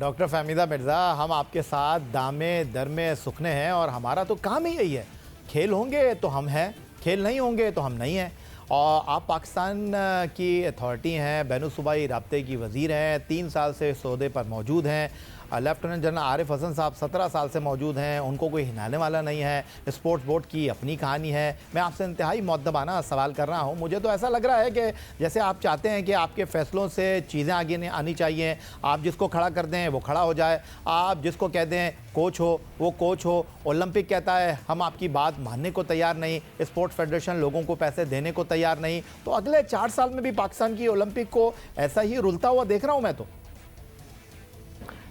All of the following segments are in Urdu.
ڈاکٹر فہمیدہ مرزا، ہم آپ کے ساتھ دامے درمے سکھنے ہیں اور ہمارا تو کام ہی یہی ہے. کھیل ہوں گے تو ہم ہیں، کھیل نہیں ہوں گے تو ہم نہیں ہیں. اور آپ پاکستان کی اتھارٹی ہیں، بین الصوبائی رابطے کی وزیر ہیں، 3 سال سے اس عہدے پر موجود ہیں. لیفٹیننٹ جنرل عارف حسن صاحب 17 سال سے موجود ہیں، ان کو کوئی ہلانے والا نہیں ہے. اسپورٹس بورڈ کی اپنی کہانی ہے. میں آپ سے انتہائی مؤدبانہ سوال کر رہا ہوں. مجھے تو ایسا لگ رہا ہے کہ جیسے آپ چاہتے ہیں کہ آپ کے فیصلوں سے چیزیں آگے آنی چاہیے. آپ جس کو کھڑا کر دیں وہ کھڑا ہو جائے، آپ جس کو کہہ دیں کوچ ہو وہ کوچ ہو. اولمپک کہتا ہے ہم آپ کی بات ماننے کو تیار نہیں، اسپورٹس فیڈریشن لوگوں کو پیسے دینے کو تیار نہیں. تو اگلے 4 سال میں بھی پاکستان کی اولمپک کو ایسا ہی رلتا ہوا دیکھ رہا ہوں میں تو.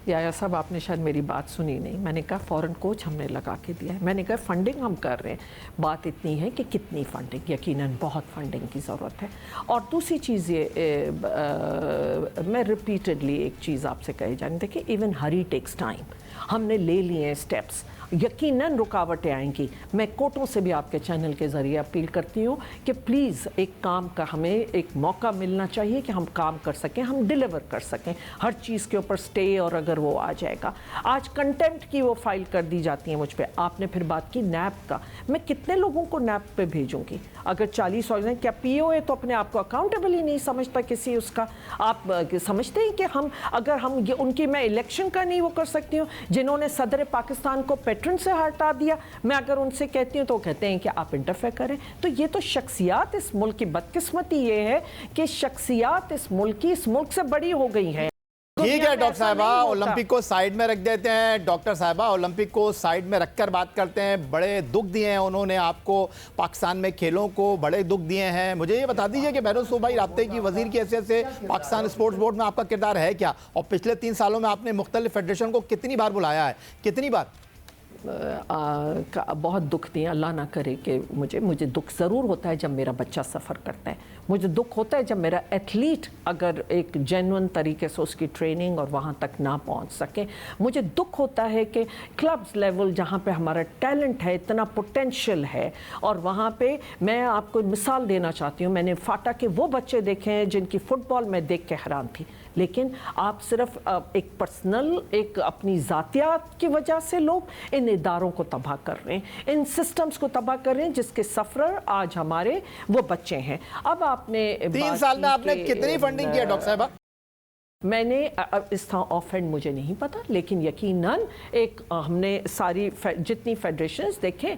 یا صاحب آپ نے شاید میری بات سنی نہیں. میں نے کہا فورن کوچ ہم نے لگا کے دیا ہے. میں نے کہا فنڈنگ ہم کر رہے ہیں. بات اتنی ہے کہ کتنی فنڈنگ، یقیناً بہت فنڈنگ کی ضرورت ہے. اور دوسری چیز یہ میں ریپیٹڈلی ایک چیز آپ سے کہے جانے دیکھیں، ایون ہری ٹیکس ٹائم. ہم نے لے لیے ہیں اسٹیپس، یقیناً رکاوٹیں آئیں گی. میں کوٹوں سے بھی آپ کے چینل کے ذریعے اپیل کرتی ہوں کہ پلیز ایک کام کا ہمیں ایک موقع ملنا چاہیے کہ ہم کام کر سکیں، ہم ڈیلیور کر سکیں. ہر چیز کے اوپر سٹے اور اگر وہ آ جائے گا. آج کنٹمپٹ کی وہ فائل کر دی جاتی ہیں مجھ پہ. آپ نے پھر بات کی نیب کا. میں کتنے لوگوں کو نیب پہ بھیجوں گی؟ اگر 40 ہو جائیں، کیا پی او اے تو اپنے آپ کو اکاؤنٹیبل ہی نہیں سمجھتا کسی اس کا؟ آپ سمجھتے ہیں کہ اگر ہم ان کی میں الیکشن کا نہیں وہ کر سکتی ہوں جنہوں نے صدر پاکستان کو پیٹرن سے ہٹا دیا؟ میں اگر ان سے کہتی ہوں تو کہتے ہیں کہ آپ انٹرفیئر کریں. تو یہ تو شخصیات اس ملک کی بدقسمتی یہ ہے کہ شخصیات اس ملک سے بڑی ہو گئی ہیں. ٹھیک ہے ڈاکٹر صاحبہ، اولمپک کو سائیڈ میں رکھ دیتے ہیں. ڈاکٹر صاحبہ اولمپک کو سائیڈ میں رکھ کر بات کرتے ہیں. بڑے دکھ دیے ہیں انہوں نے آپ کو، پاکستان میں کھیلوں کو بڑے دکھ دیے ہیں. مجھے یہ بتا دیجئے کہ بین الصوبائی رابطے کی وزیر کی حیثیت سے پاکستان اسپورٹس بورڈ میں آپ کا کردار ہے کیا؟ اور پچھلے 3 سالوں میں آپ نے مختلف فیڈریشن کو کتنی بار بلایا ہے؟ کتنی بار؟ بہت دکھ دیں. اللہ نہ کرے کہ مجھے دکھ ضرور ہوتا ہے جب میرا بچہ سفر کرتا ہے. مجھے دکھ ہوتا ہے جب میرا ایتھلیٹ اگر ایک جینون طریقے سے اس کی ٹریننگ اور وہاں تک نہ پہنچ سکے. مجھے دکھ ہوتا ہے کہ کلبز لیول جہاں پہ ہمارا ٹیلنٹ ہے، اتنا پوٹینشیل ہے، اور وہاں پہ میں آپ کو مثال دینا چاہتی ہوں. میں نے فاٹا کے وہ بچے دیکھے ہیں جن کی فٹ بال میں دیکھ کے حیران تھی. لیکن آپ صرف ایک پرسنل ایک اپنی ذاتیات کی وجہ سے لوگ ان اداروں کو تباہ کر رہے ہیں، ان سسٹمز کو تباہ کر رہے ہیں جس کے سفرر آج ہمارے وہ بچے ہیں. اب آپ نے 3 سال میں آپ نے کتنی فنڈنگ کیا ڈاکٹر صاحبہ؟ میں نے اس طرح آف ہینڈ مجھے نہیں پتا، لیکن یقیناً ایک ہم نے ساری جتنی فیڈریشنز دیکھیں،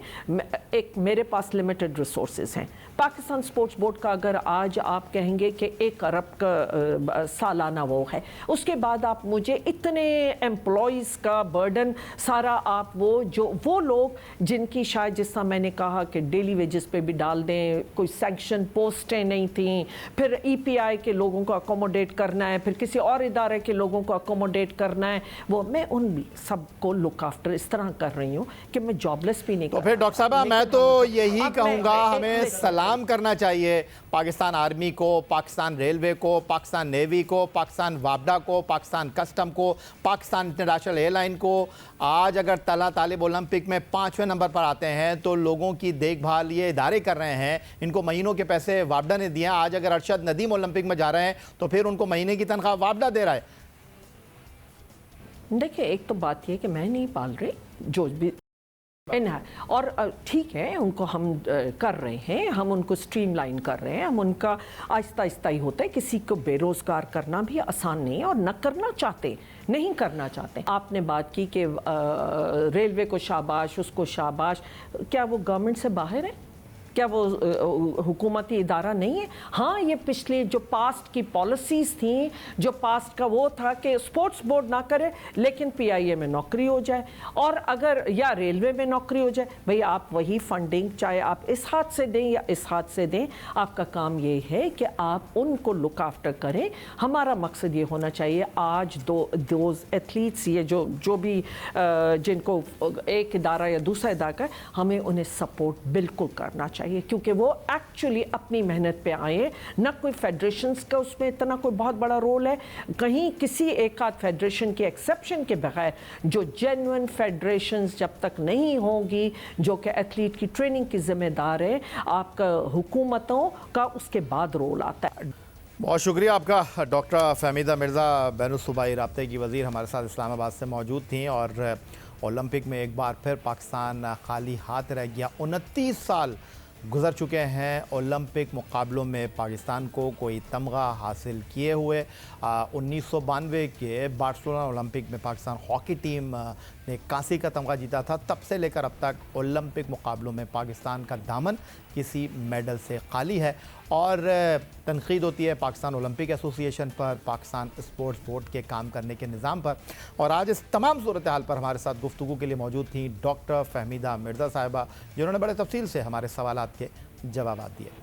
ایک میرے پاس لمیٹڈ ریسورسز ہیں. پاکستان سپورٹس بورڈ کا اگر آج آپ کہیں گے کہ 1 ارب کا سالانہ وہ ہے، اس کے بعد آپ مجھے اتنے امپلائیز کا برڈن سارا آپ وہ لوگ جن کی شاید جس طرح میں نے کہا کہ ڈیلی ویجز پہ بھی ڈال دیں، کوئی سینکشن پوسٹیں نہیں تھیں، پھر ای پی آئی کے لوگوں کو اکوموڈیٹ کرنا ہے، پھر کسی اور ادارے کے لوگوں کو اکوموڈیٹ کرنا ہے. وہ میں ان سب کو لک آفٹر اس طرح کر رہی ہوں کہ میں جاب لیس بھی نہیں کر. تو پھر ڈاکٹر صاحبہ میں تو یہی کہوں گا ہمیں سلام کرنا چاہیے پاکستان آرمی کو، پاکستان ریلوے کو، پاکستان نیوی کو، پاکستان وابڈا کو، پاکستان کسٹم کو، پاکستان انٹرنیشنل ایئر لائن کو. آج اگر طالب اولمپک میں 5ویں نمبر پر آتے ہیں تو لوگوں کی دیکھ بھال یہ ادارے کر رہے ہیں. ان کو مہینوں کے پیسے وابڈا نے دیے ہیں. آج اگر ارشد ندیم اولمپک میں جا رہے ہیں تو پھر ان کو مہینے کی تنخواہ وابڈا دے رہا ہے. دیکھیں، ایک تو بات یہ کہ میں نہیں پال رہی جو بھی، اور ٹھیک ہے ان کو ہم کر رہے ہیں، ہم ان کو سٹریم لائن کر رہے ہیں، ہم ان کا آہستہ آہستہ ہی ہوتا ہے. کسی کو بے روزگار کرنا بھی آسان نہیں ہے، اور نہ کرنا چاہتے، نہیں کرنا چاہتے. آپ نے بات کی کہ ریلوے کو شاباش، اس کو شاباش. کیا وہ گورنمنٹ سے باہر ہے؟ کیا وہ حکومتی ادارہ نہیں ہے؟ ہاں، یہ پچھلی جو پاسٹ کی پالیسیز تھیں، جو پاسٹ کا وہ تھا کہ اسپورٹس بورڈ نہ کرے لیکن پی آئی اے میں نوکری ہو جائے، اور اگر یا ریلوے میں نوکری ہو جائے. بھئی آپ وہی فنڈنگ چاہے آپ اس ہاتھ سے دیں یا اس ہاتھ سے دیں، آپ کا کام یہ ہے کہ آپ ان کو لک آفٹر کریں. ہمارا مقصد یہ ہونا چاہیے آج دوز ایتھلیٹس، یہ جو بھی جن کو ایک ادارہ یا دوسرا ادارہ کا، ہمیں انہیں سپورٹ بالکل کرنا چاہیے، کیونکہ وہ ایکچولی اپنی محنت پہ آئے. نہ کوئی فیڈریشنز کا اس میں اتنا کوئی بہت بڑا رول ہے. کہیں کسی ایک آدھ فیڈریشن کے ایکسیپشن کے بغیر جو جینوئن فیڈریشنز جب تک نہیں ہوں گی جو کہ ایتھلیٹ کی ٹریننگ کی ذمہ دار ہے، آپ کا حکومتوں کا اس کے بعد رول آتا ہے. بہت شکریہ آپ کا ڈاکٹر فہمیدہ مرزا، بین الصوبائی رابطے کی وزیر ہمارے ساتھ اسلام آباد سے موجود تھیں، اور اولمپک میں ایک بار پھر پاکستان خالی ہاتھ رہ گیا۔ 29 سال گزر چکے ہیں اولمپک مقابلوں میں پاکستان کو کوئی تمغہ حاصل کیے ہوئے۔ 1992 کے بارسلونا اولمپک میں پاکستان ہاکی ٹیم نے کانسی کا تمغہ جیتا تھا۔ تب سے لے کر اب تک اولمپک مقابلوں میں پاکستان کا دامن کسی میڈل سے خالی ہے، اور تنقید ہوتی ہے پاکستان اولمپک ایسوسی ایشن پر، پاکستان اسپورٹس بورڈ کے کام کرنے کے نظام پر۔ اور آج اس تمام صورتحال پر ہمارے ساتھ گفتگو کے لیے موجود تھیں ڈاکٹر فہمیدہ مرزا صاحبہ، جنہوں نے بڑے تفصیل سے ہمارے سوالات کے جوابات دیے۔